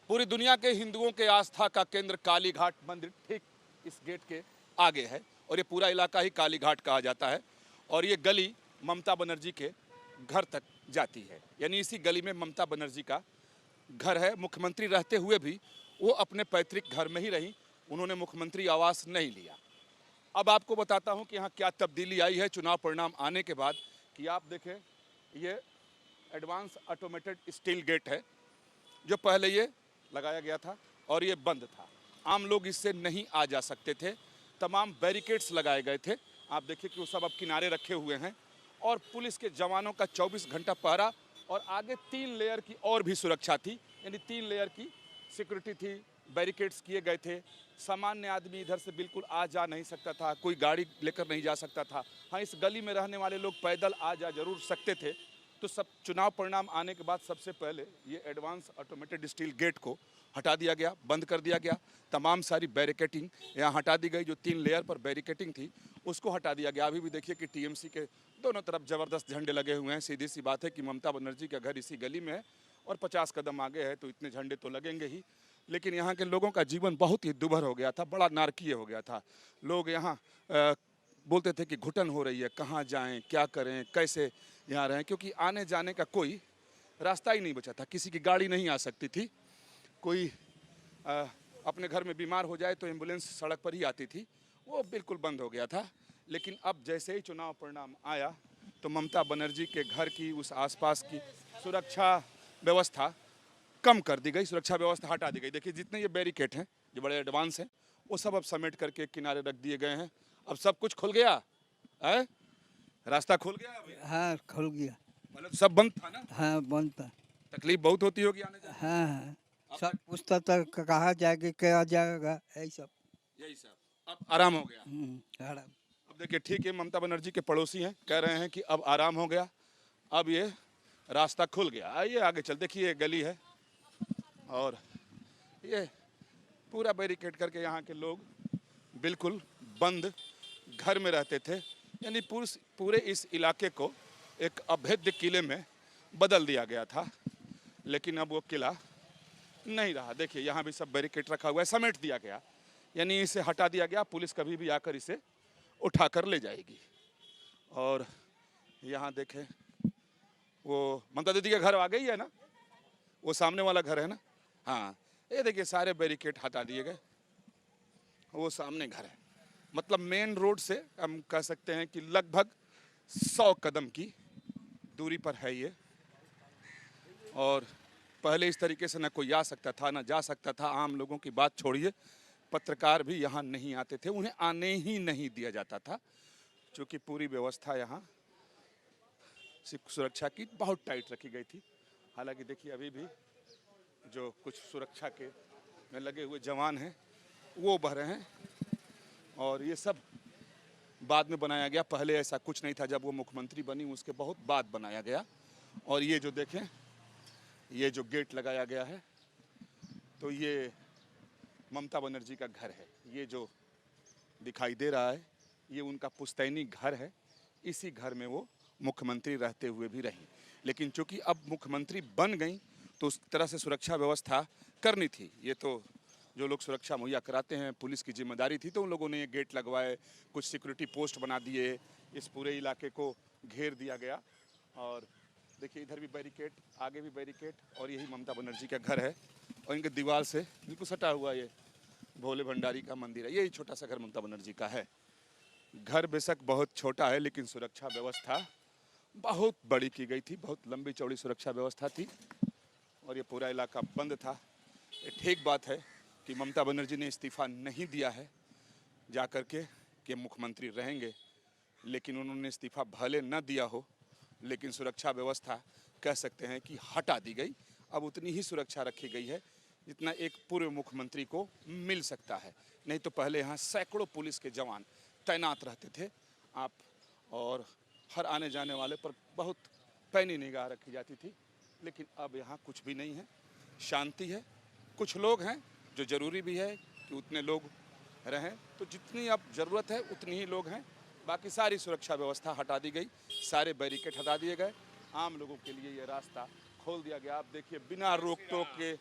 पूरी दुनिया के हिंदुओं के आस्था का केंद्र काली घाट मंदिर ठीक इस गेट के आगे है और ये पूरा इलाका ही काली घाट कहा जाता है। और ये गली ममता बनर्जी के घर तक जाती है, यानी इसी गली में ममता बनर्जी का घर है। मुख्यमंत्री रहते हुए भी वो अपने पैतृक घर में ही रही, उन्होंने मुख्यमंत्री आवास नहीं लिया। अब आपको बताता हूं कि यहाँ क्या तब्दीली आई है चुनाव परिणाम आने के बाद। कि आप देखें, ये एडवांस ऑटोमेटेड स्टील गेट है जो पहले ये लगाया गया था और ये बंद था, आम लोग इससे नहीं आ जा सकते थे। तमाम बैरिकेड्स लगाए गए थे, आप देखिए कि वो सब अब किनारे रखे हुए हैं और पुलिस के जवानों का 24 घंटा पहरा और आगे 3 लेयर की और भी सुरक्षा थी, यानी 3 लेयर की सिक्योरिटी थी, बैरिकेड्स किए गए थे। सामान्य आदमी इधर से बिल्कुल आ जा नहीं सकता था, कोई गाड़ी लेकर नहीं जा सकता था। हाँ, इस गली में रहने वाले लोग पैदल आ जा जरूर सकते थे। तो सब चुनाव परिणाम आने के बाद सबसे पहले ये एडवांस ऑटोमेटेड स्टील गेट को हटा दिया गया, बंद कर दिया गया। तमाम सारी बैरिकेटिंग यहाँ हटा दी गई, जो 3 लेयर पर बैरिकेटिंग थी उसको हटा दिया गया। अभी भी देखिए कि टीएमसी के दोनों तरफ ज़बरदस्त झंडे लगे हुए हैं। सीधी सी बात है कि ममता बनर्जी का घर इसी गली में है और 50 कदम आगे है, तो इतने झंडे तो लगेंगे ही। लेकिन यहाँ के लोगों का जीवन बहुत ही दुभर हो गया था, बड़ा नारकीय हो गया था। लोग यहाँ बोलते थे कि घुटन हो रही है, कहाँ जाएं, क्या करें, कैसे यहाँ रहें, क्योंकि आने जाने का कोई रास्ता ही नहीं बचा था। किसी की गाड़ी नहीं आ सकती थी, कोई अपने घर में बीमार हो जाए तो एम्बुलेंस सड़क पर ही आती थी, वो बिल्कुल बंद हो गया था। लेकिन अब जैसे ही चुनाव परिणाम आया तो ममता बनर्जी के घर की उस आसपास की सुरक्षा व्यवस्था कम कर दी गई, सुरक्षा व्यवस्था हटा दी गई। देखिए जितने ये बैरिकेड हैं जो बड़े एडवांस हैं वो सब अब समेट करके किनारे रख दिए गए हैं। अब सब कुछ खुल गया है, रास्ता खुल गया अभी। हाँ, खुल गया। मतलब सब बंद था ना? हाँ, बंद था। तकलीफ बहुत होती होगी आने जाने हाँ हाँ, अब सब पूछता था कहाँ जाएगा, क्या जाएगा, यही सब। यही सब अब आराम हो गया। आराम। अब देखिए ठीक है, ममता बनर्जी के पड़ोसी हैं, कह रहे हैं कि अब आराम हो गया, अब ये रास्ता खुल गया। आइए आगे चल, देखिए ये गली है और ये पूरा बैरिकेड करके यहाँ के लोग बिल्कुल बंद घर में रहते थे, यानी पूरे इस इलाके को एक अभेद्य किले में बदल दिया गया था। लेकिन अब वो किला नहीं रहा। देखिए यहाँ भी सब बैरिकेड रखा हुआ है, समेट दिया गया, यानी इसे हटा दिया गया। पुलिस कभी भी आकर इसे उठा कर ले जाएगी। और यहाँ देखें वो ममता दीदी के घर आ गई है ना, वो सामने वाला घर है ना, हाँ ये देखिए सारे बैरिकेड हटा दिए गए, वो सामने घर है। मतलब मेन रोड से हम कह सकते हैं कि लगभग 100 कदम की दूरी पर है ये। और पहले इस तरीके से ना कोई आ सकता था ना जा सकता था। आम लोगों की बात छोड़िए, पत्रकार भी यहाँ नहीं आते थे, उन्हें आने ही नहीं दिया जाता था, क्योंकि पूरी व्यवस्था यहाँ सुरक्षा की बहुत टाइट रखी गई थी। हालांकि देखिए अभी भी जो कुछ सुरक्षा के में लगे हुए जवान हैं वो बह रहे हैं और ये सब बाद में बनाया गया, पहले ऐसा कुछ नहीं था। जब वो मुख्यमंत्री बनी उसके बहुत बाद बनाया गया। और ये जो देखें, ये जो गेट लगाया गया है तो ये ममता बनर्जी का घर है। ये जो दिखाई दे रहा है ये उनका पुश्तैनी घर है, इसी घर में वो मुख्यमंत्री रहते हुए भी रही। लेकिन चूंकि अब मुख्यमंत्री बन गई तो उस तरह से सुरक्षा व्यवस्था करनी थी। ये तो जो लोग सुरक्षा मुहैया कराते हैं पुलिस की जिम्मेदारी थी, तो उन लोगों ने ये गेट लगवाए, कुछ सिक्योरिटी पोस्ट बना दिए, इस पूरे इलाके को घेर दिया गया। और देखिए इधर भी बैरिकेड, आगे भी बैरिकेड, और यही ममता बनर्जी का घर है और इनके दीवार से बिल्कुल सटा हुआ ये भोले भंडारी का मंदिर है। यही छोटा सा घर ममता बनर्जी का है। घर बेशक बहुत छोटा है लेकिन सुरक्षा व्यवस्था बहुत बड़ी की गई थी, बहुत लंबी चौड़ी सुरक्षा व्यवस्था थी और ये पूरा इलाका बंद था। ये ठीक बात है कि ममता बनर्जी ने इस्तीफा नहीं दिया है जा कर के कि मुख्यमंत्री रहेंगे, लेकिन उन्होंने इस्तीफा भले न दिया हो लेकिन सुरक्षा व्यवस्था कह सकते हैं कि हटा दी गई। अब उतनी ही सुरक्षा रखी गई है जितना एक पूर्व मुख्यमंत्री को मिल सकता है। नहीं तो पहले यहाँ सैकड़ों पुलिस के जवान तैनात रहते थे आप, और हर आने जाने वाले पर बहुत पैनी निगाह रखी जाती थी। लेकिन अब यहाँ कुछ भी नहीं है, शांति है। कुछ लोग हैं जो ज़रूरी भी है कि उतने लोग रहें, तो जितनी अब ज़रूरत है उतनी ही लोग हैं। बाकी सारी सुरक्षा व्यवस्था हटा दी गई, सारे बैरिकेड हटा दिए गए, आम लोगों के लिए ये रास्ता खोल दिया गया। आप देखिए बिना रोक टोक के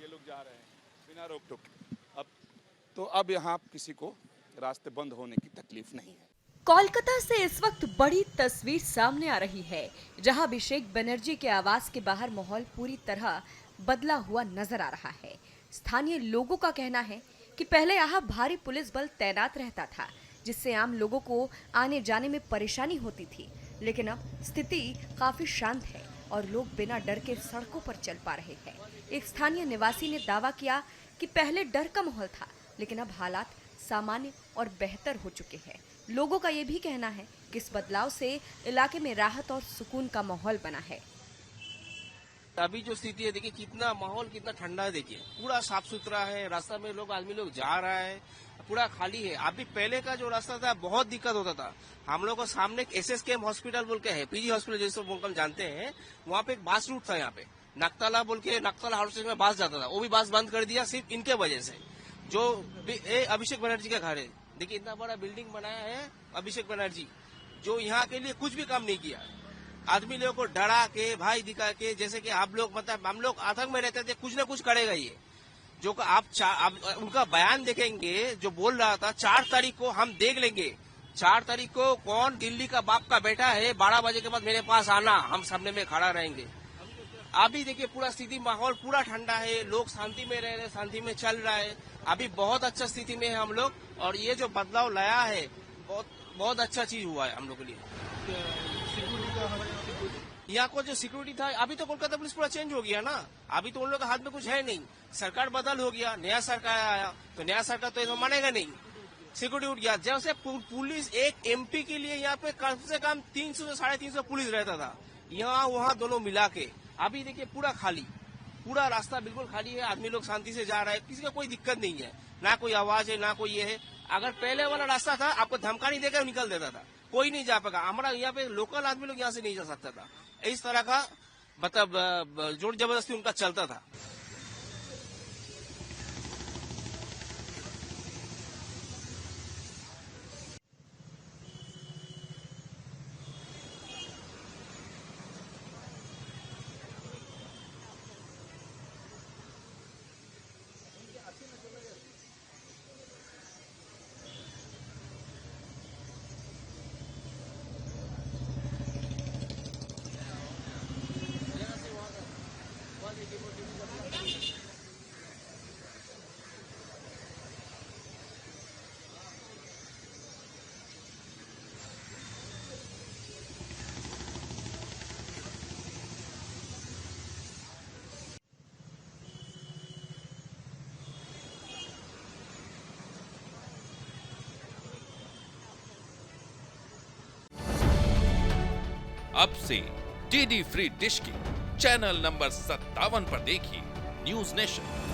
ये लोग जा रहे हैं बिना रोक टोक के। अब यहाँ किसी को रास्ते बंद होने की तकलीफ नहीं है। कोलकाता से इस वक्त बड़ी तस्वीर सामने आ रही है, जहां अभिषेक बनर्जी के आवास के बाहर माहौल पूरी तरह बदला हुआ नजर आ रहा है। स्थानीय लोगों का कहना है कि पहले यहाँ भारी पुलिस बल तैनात रहता था, जिससे आम लोगों को आने जाने में परेशानी होती थी, लेकिन अब स्थिति काफी शांत है और लोग बिना डर के सड़कों पर चल पा रहे हैं। एक स्थानीय निवासी ने दावा किया कि पहले डर का माहौल था, लेकिन अब हालात सामान्य और बेहतर हो चुके हैं। लोगों का ये भी कहना है कि इस बदलाव से इलाके में राहत और सुकून का माहौल बना है। अभी जो स्थिति है, देखिए कितना माहौल कितना ठंडा है, देखिए पूरा साफ सुथरा है, रास्ता में आदमी लोग जा रहा है, पूरा खाली है। अभी पहले का जो रास्ता था बहुत दिक्कत होता था। हम लोग को सामने एक SSKM हॉस्पिटल बोल के है, PG हॉस्पिटल जैसे बोलकर हम जानते हैं, वहाँ पे एक बस रूट था। यहाँ पे नकतला बोल के नकतला हाउस में बस जाता था, वो भी बस बंद कर दिया सिर्फ इनके वजह से। जो अभिषेक बनर्जी का घर है, देखिए इतना बड़ा बिल्डिंग बनाया है अभिषेक बनर्जी, जो यहाँ के लिए कुछ भी काम नहीं किया। आदमी लोगों को डरा के भाई दिखा के, जैसे कि आप लोग मतलब हम लोग आतंक में रहते थे, कुछ न कुछ करेगा ये। जो आप उनका बयान देखेंगे, जो बोल रहा था 4 तारीख को हम देख लेंगे, 4 तारीख को कौन दिल्ली का बाप का बेटा है, 12 बजे के बाद मेरे पास आना, हम सामने में खड़ा रहेंगे। अभी देखिए पूरा स्थिति माहौल पूरा ठंडा है, लोग शांति में रह रहे, शांति में चल रहा है। अभी बहुत अच्छा स्थिति में है हम लोग, और ये जो बदलाव लाया है बहुत अच्छा चीज हुआ है हम लोग के लिए। यहाँ को जो सिक्योरिटी था, अभी तो कोलकाता पुलिस पूरा चेंज हो गया ना, अभी तो उन लोग के हाथ में कुछ है नहीं। सरकार बदल हो गया, नया सरकार आया, तो नया सरकार तो इसमें मानेगा नहीं, सिक्योरिटी उठ गया। जैसे पुलिस एक MP के लिए यहाँ पे कम से कम 300 से 350 पुलिस रहता था, यहाँ वहाँ दोनों मिला के अभी देखिए पूरा खाली, पूरा रास्ता बिल्कुल खाली है। आदमी लोग शांति से जा रहा है, किसी का कोई दिक्कत नहीं है, ना कोई आवाज है ना कोई ये है। अगर पहले वाला रास्ता था, आपको धमकानी देकर निकल देता था, कोई नहीं जा पाएगा। हमारा यहाँ पे लोकल आदमी लोग यहाँ से नहीं जा सकता था। इस तरह का मतलब जोर जबरदस्ती उनका चलता था। अब से DD फ्री डिश के चैनल नंबर 57 पर देखिए न्यूज नेशन।